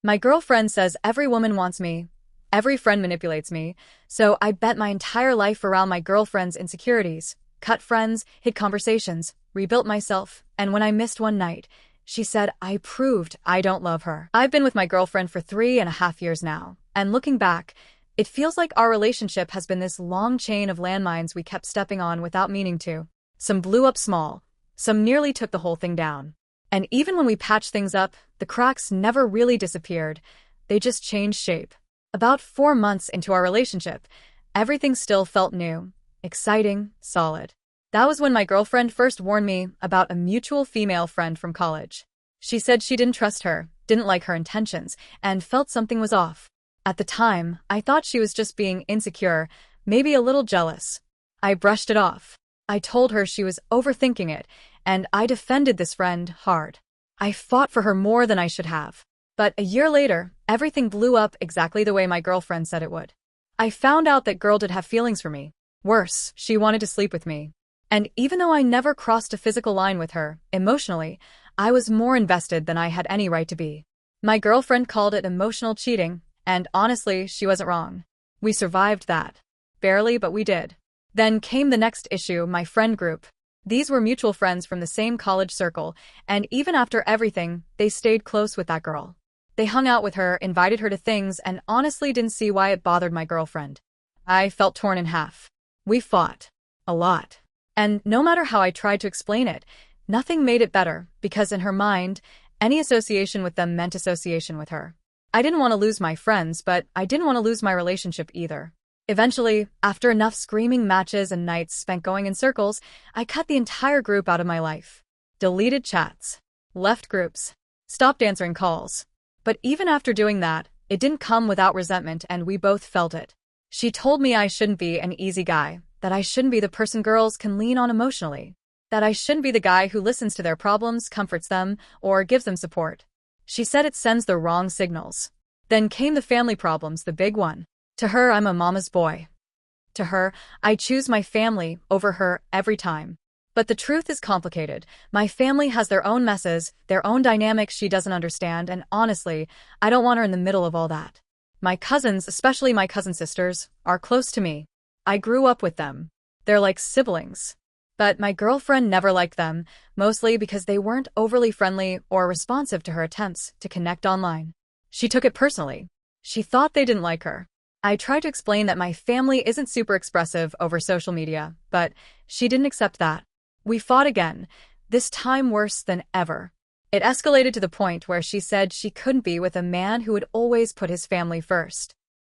My girlfriend says every woman wants me, every friend manipulates me, so I bet my entire life around my girlfriend's insecurities, cut friends, hid conversations, rebuilt myself, and when I missed one night, she said I proved I don't love her. I've been with my girlfriend for 3.5 years now, and looking back, it feels like our relationship has been this long chain of landmines we kept stepping on without meaning to. Some blew up small, some nearly took the whole thing down. And even when we patched things up, the cracks never really disappeared, they just changed shape. About 4 months into our relationship, everything still felt new, exciting, solid. That was when my girlfriend first warned me about a mutual female friend from college. She said she didn't trust her, didn't like her intentions, and felt something was off. At the time, I thought she was just being insecure, maybe a little jealous. I brushed it off. I told her she was overthinking it, and I defended this friend hard. I fought for her more than I should have. But a year later, everything blew up exactly the way my girlfriend said it would. I found out that girl did have feelings for me. Worse, she wanted to sleep with me. And even though I never crossed a physical line with her, emotionally, I was more invested than I had any right to be. My girlfriend called it emotional cheating, and honestly, she wasn't wrong. We survived that. Barely, but we did. Then came the next issue, my friend group. These were mutual friends from the same college circle, and even after everything, they stayed close with that girl. They hung out with her, invited her to things, and honestly didn't see why it bothered my girlfriend. I felt torn in half. We fought. A lot. And no matter how I tried to explain it, nothing made it better, because in her mind, any association with them meant association with her. I didn't want to lose my friends, but I didn't want to lose my relationship either. Eventually, after enough screaming matches and nights spent going in circles, I cut the entire group out of my life. Deleted chats. Left groups. Stopped answering calls. But even after doing that, it didn't come without resentment, and we both felt it. She told me I shouldn't be an easy guy, that I shouldn't be the person girls can lean on emotionally, that I shouldn't be the guy who listens to their problems, comforts them, or gives them support. She said it sends the wrong signals. Then came the family problems, the big one. To her, I'm a mama's boy. To her, I choose my family over her every time. But the truth is complicated. My family has their own messes, their own dynamics she doesn't understand, and honestly, I don't want her in the middle of all that. My cousins, especially my cousin sisters, are close to me. I grew up with them. They're like siblings. But my girlfriend never liked them, mostly because they weren't overly friendly or responsive to her attempts to connect online. She took it personally. She thought they didn't like her. I tried to explain that my family isn't super expressive over social media, but she didn't accept that. We fought again, this time worse than ever. It escalated to the point where she said she couldn't be with a man who would always put his family first.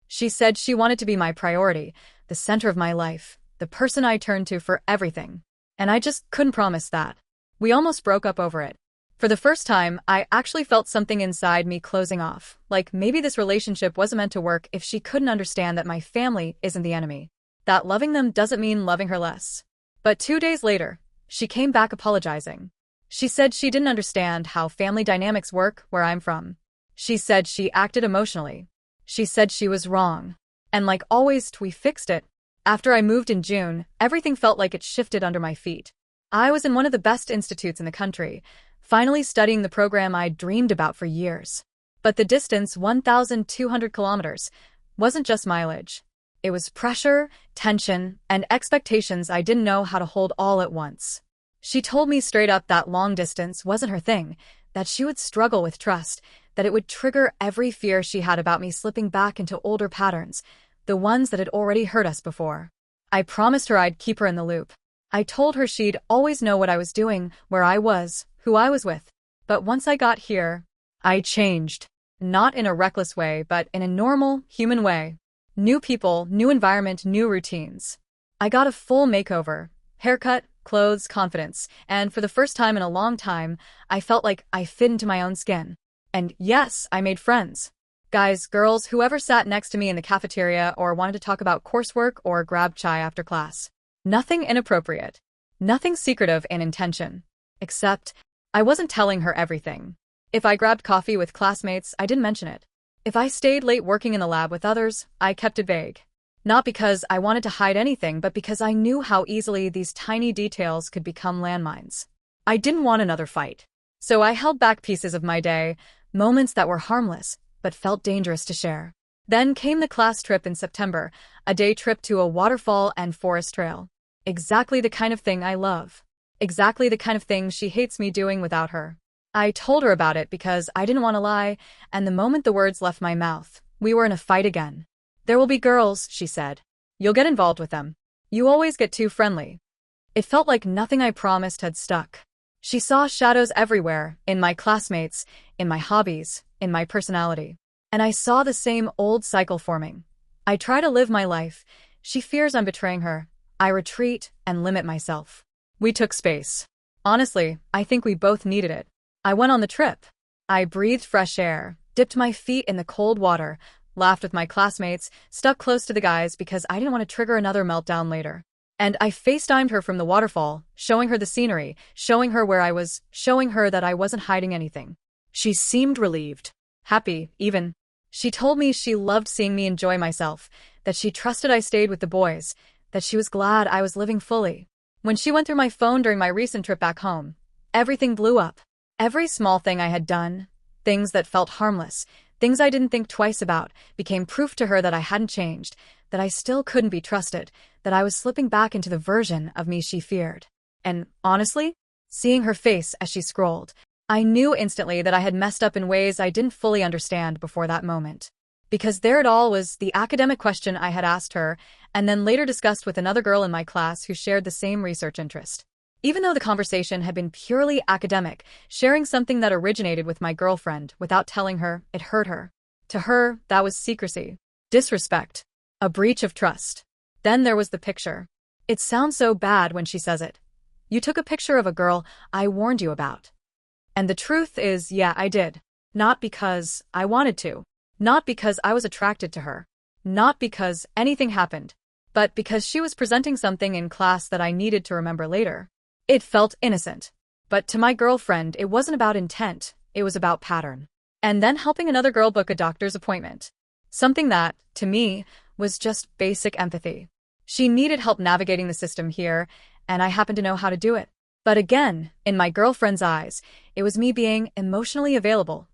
She said she wanted to be my priority, the center of my life, the person I turned to for everything. And I just couldn't promise that. We almost broke up over it. For the first time, I actually felt something inside me closing off, like maybe this relationship wasn't meant to work if she couldn't understand that my family isn't the enemy, that loving them doesn't mean loving her less. But 2 days later, she came back apologizing. She said she didn't understand how family dynamics work where I'm from. She said she acted emotionally. She said she was wrong. And like always, we fixed it. After I moved in June, everything felt like it shifted under my feet. I was in one of the best institutes in the country, finally studying the program I'd dreamed about for years. But the distance, 1,200 kilometers, wasn't just mileage. It was pressure, tension, and expectations I didn't know how to hold all at once. She told me straight up that long distance wasn't her thing, that she would struggle with trust, that it would trigger every fear she had about me slipping back into older patterns, the ones that had already hurt us before. I promised her I'd keep her in the loop. I told her she'd always know what I was doing, where I was, who I was with. But once I got here, I changed. Not in a reckless way, but in a normal, human way. New people, new environment, new routines. I got a full makeover. Haircut, clothes, confidence. And for the first time in a long time, I felt like I fit into my own skin. And yes, I made friends. Guys, girls, whoever sat next to me in the cafeteria or wanted to talk about coursework or grab chai after class. Nothing inappropriate. Nothing secretive in intention. Except, I wasn't telling her everything. If I grabbed coffee with classmates, I didn't mention it. If I stayed late working in the lab with others, I kept it vague. Not because I wanted to hide anything, but because I knew how easily these tiny details could become landmines. I didn't want another fight. So I held back pieces of my day, moments that were harmless, but felt dangerous to share. Then came the class trip in September, a day trip to a waterfall and forest trail. Exactly the kind of thing I love. Exactly the kind of thing she hates me doing without her. I told her about it because I didn't want to lie, and the moment the words left my mouth, we were in a fight again. "There will be girls," she said. "You'll get involved with them. You always get too friendly." It felt like nothing I promised had stuck. She saw shadows everywhere, in my classmates, in my hobbies, in my personality. And I saw the same old cycle forming. I try to live my life. She fears I'm betraying her. I retreat and limit myself. We took space. Honestly, I think we both needed it. I went on the trip. I breathed fresh air, dipped my feet in the cold water, laughed with my classmates, stuck close to the guys because I didn't want to trigger another meltdown later. And I FaceTimed her from the waterfall, showing her the scenery, showing her where I was, showing her that I wasn't hiding anything. She seemed relieved. Happy, even. She told me she loved seeing me enjoy myself, that she trusted I stayed with the boys, that she was glad I was living fully. When she went through my phone during my recent trip back home, everything blew up. Every small thing I had done, things that felt harmless, things I didn't think twice about, became proof to her that I hadn't changed, that I still couldn't be trusted, that I was slipping back into the version of me she feared. And honestly, seeing her face as she scrolled, I knew instantly that I had messed up in ways I didn't fully understand before that moment. Because there it all was, the academic question I had asked her, and then later discussed with another girl in my class who shared the same research interest. Even though the conversation had been purely academic, sharing something that originated with my girlfriend without telling her, it hurt her. To her, that was secrecy, disrespect, a breach of trust. Then there was the picture. It sounds so bad when she says it. You took a picture of a girl I warned you about. And the truth is, yeah, I did. Not because I wanted to. Not because I was attracted to her. Not because anything happened. But because she was presenting something in class that I needed to remember later. It felt innocent. But to my girlfriend, it wasn't about intent. It was about pattern. And then helping another girl book a doctor's appointment. Something that, to me, was just basic empathy. She needed help navigating the system here, and I happened to know how to do it. But again, in my girlfriend's eyes, it was me being emotionally available,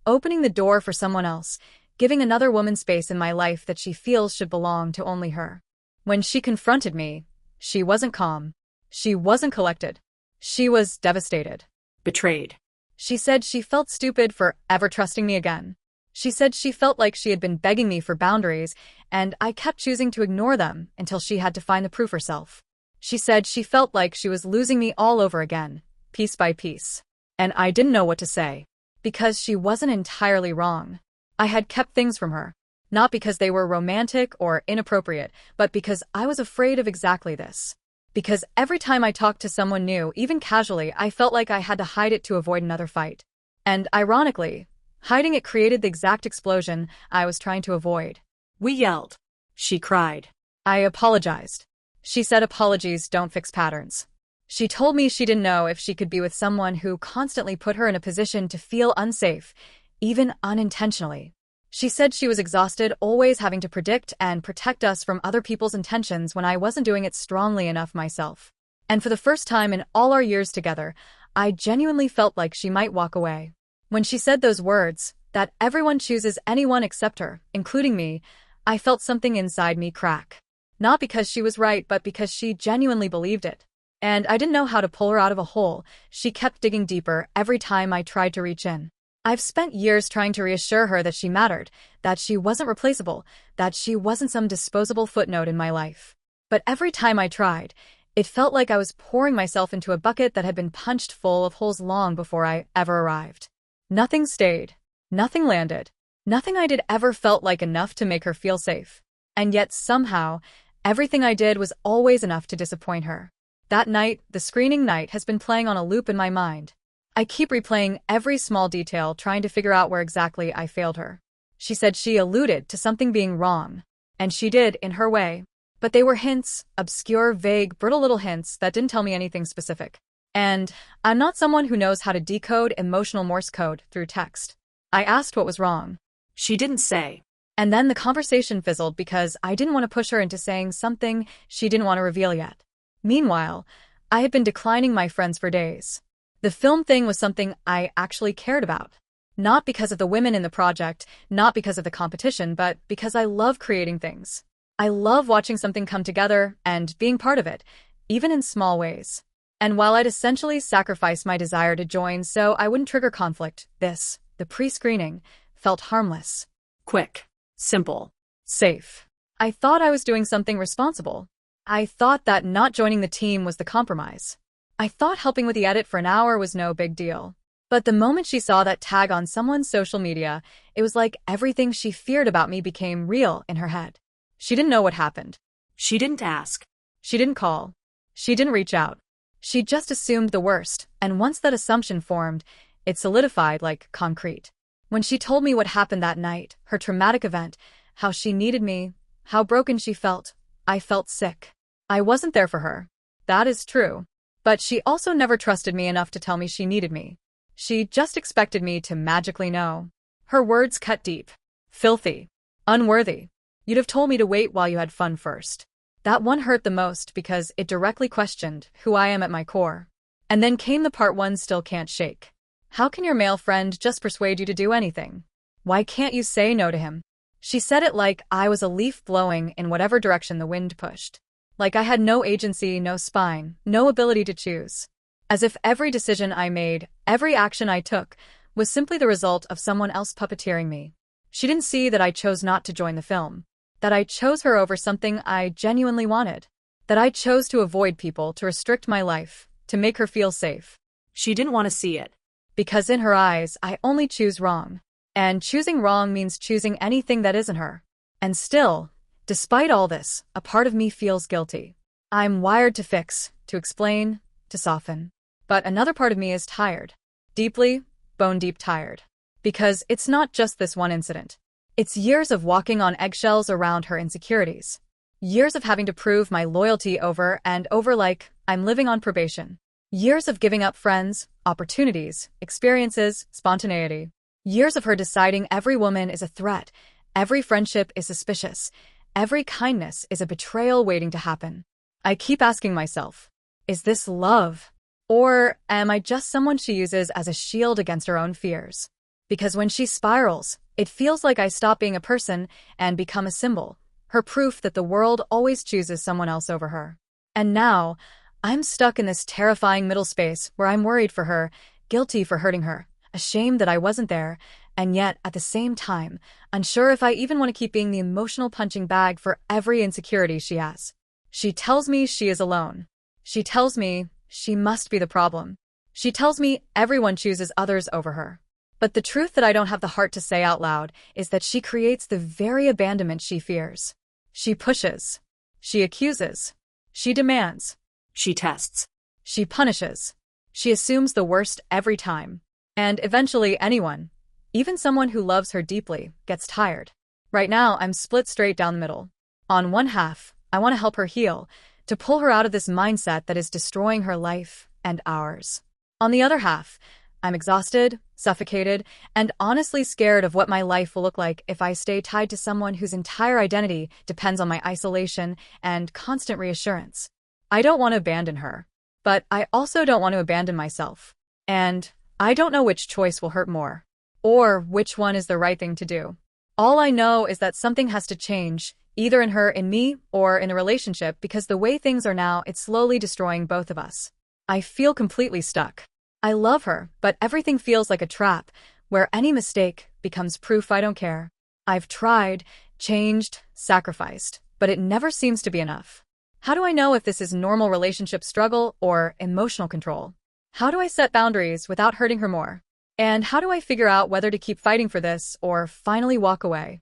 opening the door for someone else, giving another woman space in my life that she feels should belong to only her. When she confronted me, she wasn't calm. She wasn't collected. She was devastated. Betrayed. She said she felt stupid for ever trusting me again. She said she felt like she had been begging me for boundaries, and I kept choosing to ignore them until she had to find the proof herself. She said she felt like she was losing me all over again, piece by piece. And I didn't know what to say. Because she wasn't entirely wrong. I had kept things from her. Not because they were romantic or inappropriate, but because I was afraid of exactly this. Because every time I talked to someone new, even casually, I felt like I had to hide it to avoid another fight. And ironically, hiding it created the exact explosion I was trying to avoid. We yelled. She cried. I apologized. She said apologies don't fix patterns. She told me she didn't know if she could be with someone who constantly put her in a position to feel unsafe, even unintentionally. She said she was exhausted, always having to predict and protect us from other people's intentions when I wasn't doing it strongly enough myself. And for the first time in all our years together, I genuinely felt like she might walk away. When she said those words, that everyone chooses anyone except her, including me, I felt something inside me crack. Not because she was right, but because she genuinely believed it. And I didn't know how to pull her out of a hole. She kept digging deeper every time I tried to reach in. I've spent years trying to reassure her that she mattered, that she wasn't replaceable, that she wasn't some disposable footnote in my life. But every time I tried, it felt like I was pouring myself into a bucket that had been punched full of holes long before I ever arrived. Nothing stayed. Nothing landed. Nothing I did ever felt like enough to make her feel safe. And yet somehow, everything I did was always enough to disappoint her. That night, the screening night, has been playing on a loop in my mind. I keep replaying every small detail, trying to figure out where exactly I failed her. She said she alluded to something being wrong. And she did, in her way. But they were hints, obscure, vague, brittle little hints that didn't tell me anything specific. And I'm not someone who knows how to decode emotional Morse code through text. I asked what was wrong. She didn't say. And then the conversation fizzled because I didn't want to push her into saying something she didn't want to reveal yet. Meanwhile, I had been declining my friends for days. The film thing was something I actually cared about. Not because of the women in the project, not because of the competition, but because I love creating things. I love watching something come together and being part of it, even in small ways. And while I'd essentially sacrifice my desire to join so I wouldn't trigger conflict, the pre-screening, felt harmless. Quick. Simple. Safe. I thought I was doing something responsible. I thought that not joining the team was the compromise. I thought helping with the edit for an hour was no big deal. But the moment she saw that tag on someone's social media, it was like everything she feared about me became real in her head. She didn't know what happened. She didn't ask. She didn't call. She didn't reach out. She just assumed the worst, and once that assumption formed, it solidified like concrete. When she told me what happened that night, her traumatic event, how she needed me, how broken she felt, I felt sick. I wasn't there for her. That is true. But she also never trusted me enough to tell me she needed me. She just expected me to magically know. Her words cut deep. Filthy. Unworthy. You'd have told me to wait while you had fun first. That one hurt the most because it directly questioned who I am at my core. And then came the part one still can't shake. How can your male friend just persuade you to do anything? Why can't you say no to him? She said it like I was a leaf blowing in whatever direction the wind pushed. Like I had no agency, no spine, no ability to choose. As if every decision I made, every action I took, was simply the result of someone else puppeteering me. She didn't see that I chose not to join the film. That I chose her over something I genuinely wanted. That I chose to avoid people, to restrict my life, to make her feel safe. She didn't want to see it. Because in her eyes, I only choose wrong. And choosing wrong means choosing anything that isn't her. And still, despite all this, a part of me feels guilty. I'm wired to fix, to explain, to soften. But another part of me is tired. Deeply, bone-deep tired. Because it's not just this one incident. It's years of walking on eggshells around her insecurities. Years of having to prove my loyalty over and over like I'm living on probation. Years of giving up friends, opportunities, experiences, spontaneity. Years of her deciding every woman is a threat, every friendship is suspicious, every kindness is a betrayal waiting to happen. I keep asking myself, is this love? Or am I just someone she uses as a shield against her own fears? Because when she spirals, it feels like I stop being a person and become a symbol, her proof that the world always chooses someone else over her. And now, I'm stuck in this terrifying middle space where I'm worried for her, guilty for hurting her, ashamed that I wasn't there, and yet, at the same time, unsure if I even want to keep being the emotional punching bag for every insecurity she has. She tells me she is alone. She tells me she must be the problem. She tells me everyone chooses others over her. But the truth that I don't have the heart to say out loud is that she creates the very abandonment she fears. She pushes. She accuses. She demands. She tests. She punishes. She assumes the worst every time. And eventually anyone, even someone who loves her deeply, gets tired. Right now, I'm split straight down the middle. On one half, I want to help her heal, to pull her out of this mindset that is destroying her life and ours. On the other half, I'm exhausted, suffocated, and honestly scared of what my life will look like if I stay tied to someone whose entire identity depends on my isolation and constant reassurance. I don't want to abandon her, but I also don't want to abandon myself. And I don't know which choice will hurt more, or which one is the right thing to do. All I know is that something has to change, either in her, in me, or in a relationship, because the way things are now, it's slowly destroying both of us. I feel completely stuck. I love her, but everything feels like a trap, where any mistake becomes proof I don't care. I've tried, changed, sacrificed, but it never seems to be enough. How do I know if this is normal relationship struggle or emotional control? How do I set boundaries without hurting her more? And how do I figure out whether to keep fighting for this or finally walk away?